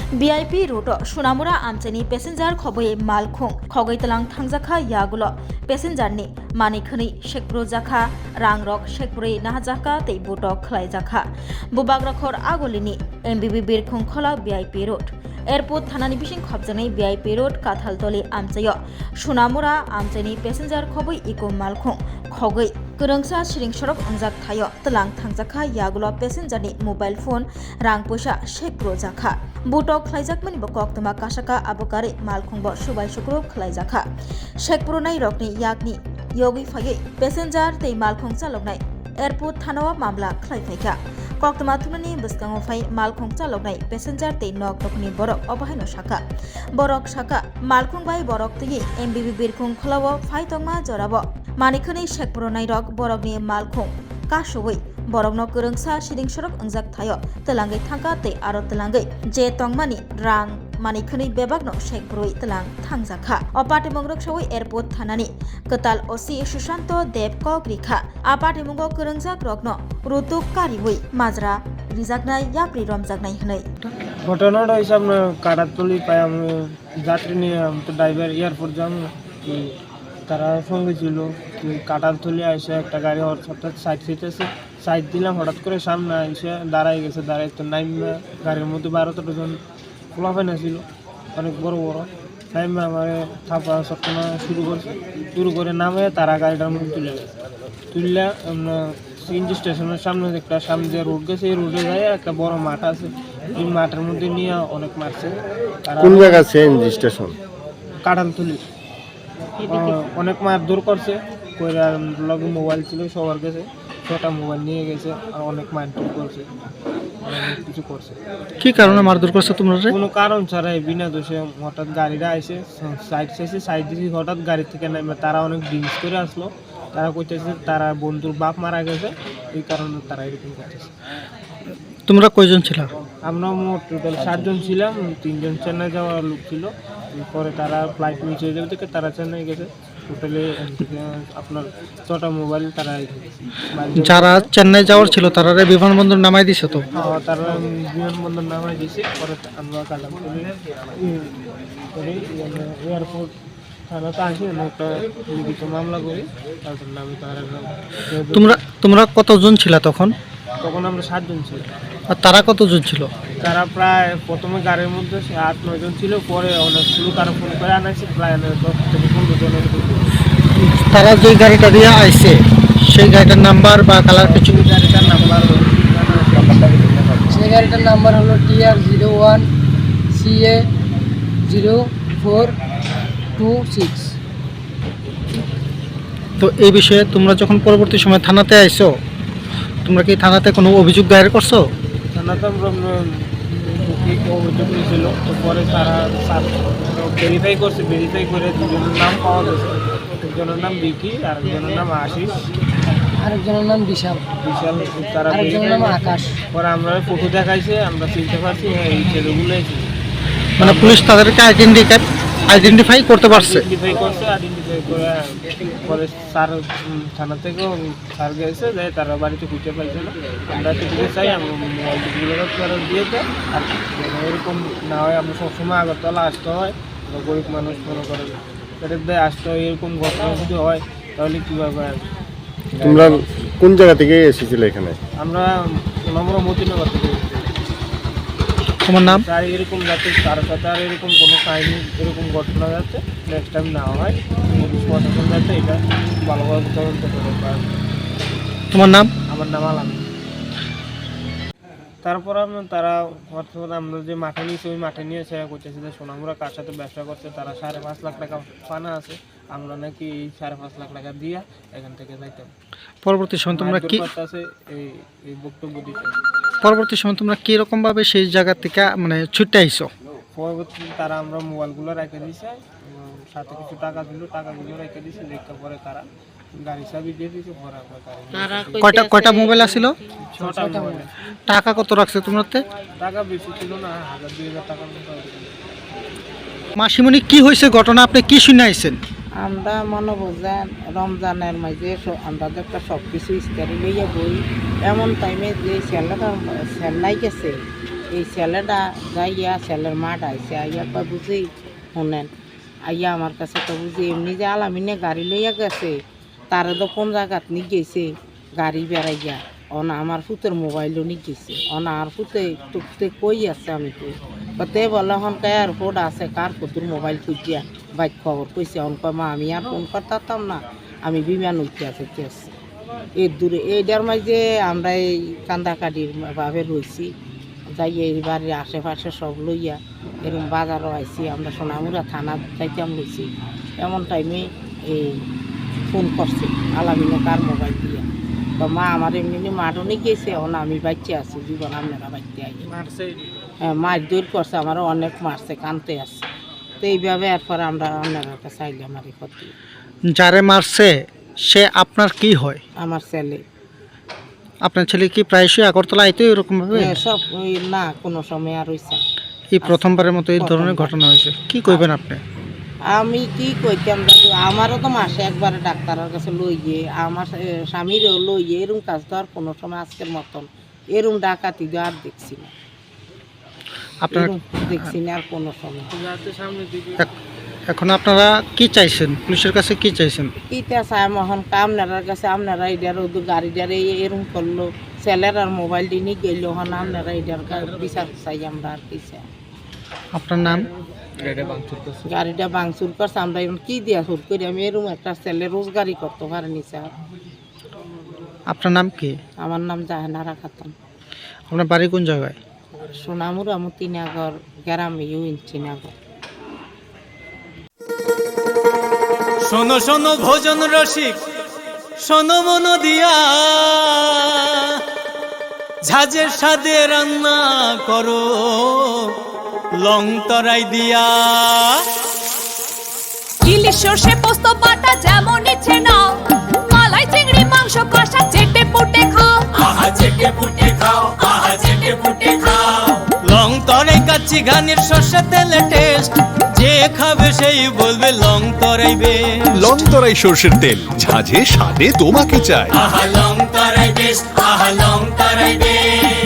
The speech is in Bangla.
ভিআইপি রুট সোনামুরা আমচানি প্যাসেঞ্জার খবই মালখুং খগৈ তলাং থাংজাখা ইয়াগুলো প্যাসেঞ্জারনি মানিखनि शेकप्रो जाखा रांरक शेकप्रो नाहाजाखा तै बुटक खलायजाखा बुबाग्रखर आगलिनि एमबिबि बिरखुं खला ভিআইপি रोड एयरपोर्ट थानानि बिसिं खबजानाय ভিআইপি रोड काथालतली आमचाय सोनामुरा आमचानि प्यासेन्जार खबै इको मालखुं खगै गोरोंसा सिरिं सरक अंजाक थायो तलां थांजाखा यागुलो प्यासेन्जारनि मोबाइल फोन रां पैसा शेकप्रो जाखा बुटक खलायजाकमानि बकक तमा कासाका आबकारि मालखुंबो सुबाय सुक्रो खलायजाखा शेकप्रो नाय रकनि यागनि योगी फायै प्यासेन्जार तै मालखुं चालकनाय एयरपोर्ट थानाव मामला खलायफायखा कक्तमा थुनानि बसकाङाव फाय मालखुं चालकनाय प्यासेन्जार तै नक नकनि बरक अबाहायनो साका बरक साका मालखुं बाय बरक तै एमबिबि बिरखुं खलाव फाय तंमा जराबो मानिखनि शेकप्रो नाय रक बरकनि मालखुं कासुबै बरकनो गोरोंसा सिरिं सरक अंजाक थायो तलांगै थांका तै आरो तलांगै जे तंमानि रां मानिखनि बेबागनो शेकप्रोय तलां थांजाखा अपाटिमंग्रक सवै एयरपोर्ट थानानि कताल ओसि सुशांत देव कग्रिखा आपाटिमंग गोरोंजाक रकनो रुतुक कारिवै माजरा रिजाकनाय याप्रि रमजाकनाय हनै ঘটনাটা হিসাব না কাটাতলি পাই আমি যাত্রী নিয়ে আমি তো ড্রাইভার এয়ারপোর্ট যাম তারা সঙ্গে ছিল কাটাতলি এসে একটা গাড়ি হঠাৎ সাইড দিতেছে সাইড দিলাম হঠাৎ করে সামনে এসে দাঁড়াই গেছে দাঁড়াই তো নাইমা গাড়ির মধ্যে 12-13 জন খোলাফাইনা ছিল অনেক বড় বড় নাইমা আমার থাপা সবসমা শুরু করে নামে তারা গাড়িটার মধ্যে তুলে গেছে তুললে সিএনজি স্টেশনের সামনে একটা সামনে যে রোড গেছে এই রোডে যায় একটা বড় মাঠ আছে এই মাঠের মধ্যে নিয়ে অনেক মারছে কোন জায়গা সিএনজি স্টেশন কাটালতলি অনেক মারধর করছে কইরা লগে মোবাইল ছিল সবার কাছে 6টা মোবাইল নিয়ে গেছে আর অনেক মারধর করছে অনেক কিছু করছে কি কারণে মারধর করছে তোমরা কোনো কারণ ছাড়াই বিনা দোষে হঠাৎ গাড়িটা আইছে সাইড দিয়েছে হঠাৎ গাড়ি থেকে নামে তারা অনেক ড্রিঙ্কস করে আসলো তারা কইতেছে তারা বন্ধুর বাপ মারা গেছে এই কারণে তারা এরকম করতেছে তোমরা কয়জন ছিল আমরা মোট টোটাল 7 জন ছিলাম 3 জন চেন্নাই যাওয়ার লোক ছিল পরে তারা ফ্লাইট মিস হয়ে যাবে থেকে তারা চেন্নাই গেছে টোটালি আপনার 6টা মোবাইল তারা যারা চেন্নাই যাওয়ার ছিল তারা বিমানবন্দর নামাই দিছে তো তারা বিমানবন্দর নামাই দিছে পরে আমরা কালাম করে এয়ারপোর্ট থানাতে আসি একটা লিখিত মামলা করি তারপর নামে তারা তোমরা কতজন ছিল তখন আমরা 7 জন ছিল আর তারা কতজন ছিল তারা প্রায় প্রথমে গাড়ির মধ্যে 8-9 জন ছিল পরে অনেকগুলো কারো ফোন করে আনাইছে প্রায় 10-15 জনের। তারা যে গাড়িটা দিয়ে আইছে সেই গাড়িটার নাম্বার বা কালার কিছু গাড়িটার নাম্বার সেই গাড়িটার নাম্বার হলো TR01 CA0426। তো এই বিষয়ে তোমরা যখন পরবর্তী সময় থানাতে আইছো তোমরা কি থানাতে কোনো অভিযোগ দায়ের করছো থানাতে আমরা অভিযোগ নিয়েছিল তো পরে তারা ভেরিফাই করে দুজনের নাম পাওয়া গেছে একজনের নাম বিকি আর একজনের নাম আশিস আরেকজনের নাম বিশাল তারা আরেকজনের নাম আকাশ পরে আমরা ফটো দেখাইছে আমরা চিনতে পারছি এই ছেলেগুলোই মানে পুলিশ তাদেরকে আইডেন্টিফাই করতে পারছে আইডেন্টিফাই করে পরে স্যার থানা থেকেও স্যার গেছে যে তারা বাড়িতে খুঁজে পাইছে না আমরা তো খুঁজে চাই আমরা মোবাইলগুলো দিয়ে দেয় আর এরকম না হয় আমরা সবসময় আগরতলা আসতে হয় গরিব মানুষ মনে করে পেটের দেয় আসতে হয় এরকম ঘটনা যদি হয় তাহলে কীভাবে তোমরা কোন জায়গা থেকে এসেছিলে এখানে আমরা মতিনগর থেকে তোমার নাম আর এরকম যাতে কারোর সাথে আর এরকম কোনো কাহিনী এরকম ঘটনা যাচ্ছে নেক্সট টাইম না হয় পুলিশ প্রশাসন যাতে এটা ভালোভাবে তদন্ত করে পারে। তোমার নাম আমার নাম আলাম। তারপর তারা অর্থাৎ আমরা যে মাঠে নিয়েছি ওই মাঠে নিয়ে সে করতেছে যে সোনামুরা কার সাথে ব্যবসা করছে তারা 5.5 লাখ টাকা পানা আছে আমরা নাকি এই 5.5 লাখ টাকা দিয়ে এখান থেকে যাইতাম। পরবর্তী সময় তোমরা কি এই বক্তব্য দিতে পরবর্তী সময় তোমরা কি রকম ভাবে সেই জায়গা থেকে মানে ছুটে আইছো পরবর্তী তারা আমরা মোবাইলগুলো রেখে দিয়েছে সাথে কিছু টাকাগুলো রেখে দিয়েছে রেখে পরে তারা গাড়ি চাবি দিয়ে দিয়েছে পরে আমরা কয়টা মোবাইল আছিল 6টা মোবাইল টাকা কত রাখছে তোমারতে টাকা বেশি ছিল না 1000-2000 টাকার মতো। মাসিমণি কি হয়েছে ঘটনা আপনি কি শুনে আইছেন আমরা মনে বোঝেন রমজানের মাঝে আমরা একটা সব কিছু স্টারি লইয়া বই এমন টাইমে যে চেন্নাই গেছে এই ছেলেটা যাইয়া ছেলের মাঠ আইসে আইয়া কয় বুঝি শুনেন আইয়া আমার কাছে তো বুঝি এমনি যে আলামিনে গাড়ি লইয়া গেছে তারে তো কোন জায়গাত নিয়ে গেছে গাড়ি বেড়াইয়া অনা আমার ফুতের মোবাইলও নিয়ে গেছে অনা আর ফুতে টুকতে কই আছে আমি কই কতে বলে হন কার ফোন আছে কার ফুতুর মোবাইল খুঁজিয়া বাইক খবর কইছে অন কয় মা আমি আর ফোন করতাম না আমি বিমান উঠতে আছে এই দূরে এইটার মাঝে আমরা এই কান্দাকাটির ভাবে রয়েছি যাই এই বাড়ির আশেপাশে সব লইয়া এরকম বাজারও আইছি আমরা সোনামুড়া থানা যাইতাম লইছি এমন টাইমে এই ফোন করছে আলামিনে কার মোবাইল দিয়া তো মা আমার এমনি মাঠনে গেছে এখন আমি বাচ্চা আছি জীবন আপনারা বাচ্চা আই হ্যাঁ মাছ দৌড় করছে আমারও অনেক মারছে কানতে আছে তো এইভাবে এরপরে আমরা আপনার কাছে আইলাম আর এই ক্ষতি যারে মারছে সে আপনার কি হয়? আমার ছেলে আপনার ছেলে কি প্রায়শই আগরতলা আইতো এরকম ভাবে? সব ওই না কোনো সময় আর হইছে এই প্রথমবারের মতো এই ধরনের ঘটনা হয়েছে, কি কইবেন আপনি? আমি কি কইতাম দাদু আমারও তো মাসে একবারে ডাক্তারের কাছে লই গিয়ে আমার স্বামীরও লই গিয়ে এরকম কাজ তো আর কোনো সময় আজকের মতন এরকম ডাকাতি তো আর দেখছি না আপনার দেখছি না আর কোনো সময় এখন আপনারা কি চাইছেন, পুলিশের কাছে কি চাইছেন? কিটা চাই মহন আপনার কাছে আপনারা এটার গাড়িটার এরকম করলো ছেলের আর মোবাইল দিয়ে গেল হন আপনারা এটার বিচার চাই আমরা আর কি চাই। আপনার নাম? গাড়িটা ভাঙচুর করছে আমরা এখন কি দিয়া শুট করি আমি এরকম একটা ছেলে রোজগারি করতে পারিনি স্যার। আপনার নাম কি? আমার নাম জাহানারা খাতুন। আপনার বাড়ি কোন জায়গায়? সোনামুড়া মতিনগর গ্রামে ইউনিনগর। শোনো শোনো ভোজন রসিক শোনো মন দিয়া ঝাঁঝের স্বাদে রান্না করো লং তরাই দিয়া ইলিশ সর্ষে পোস্ত বাটা যেমন ইচ্ছে নাও মালাই চিংড়ি মাংস কষা চেটে পুটে খাও আহা চেটে পুটে খাও আহা চেটে পুটে খাও লং তরাই কাচ্চি ঘানির সর্ষে তেলে টেস্ট যে খাবে সেই বলবে লং তরাই বেশ লং তরাই সর্ষের তেল ঝাঁঝে স্বাদে তোমাকে চাই আহা লং তরাই বেশ আহা লং তরাই বেশ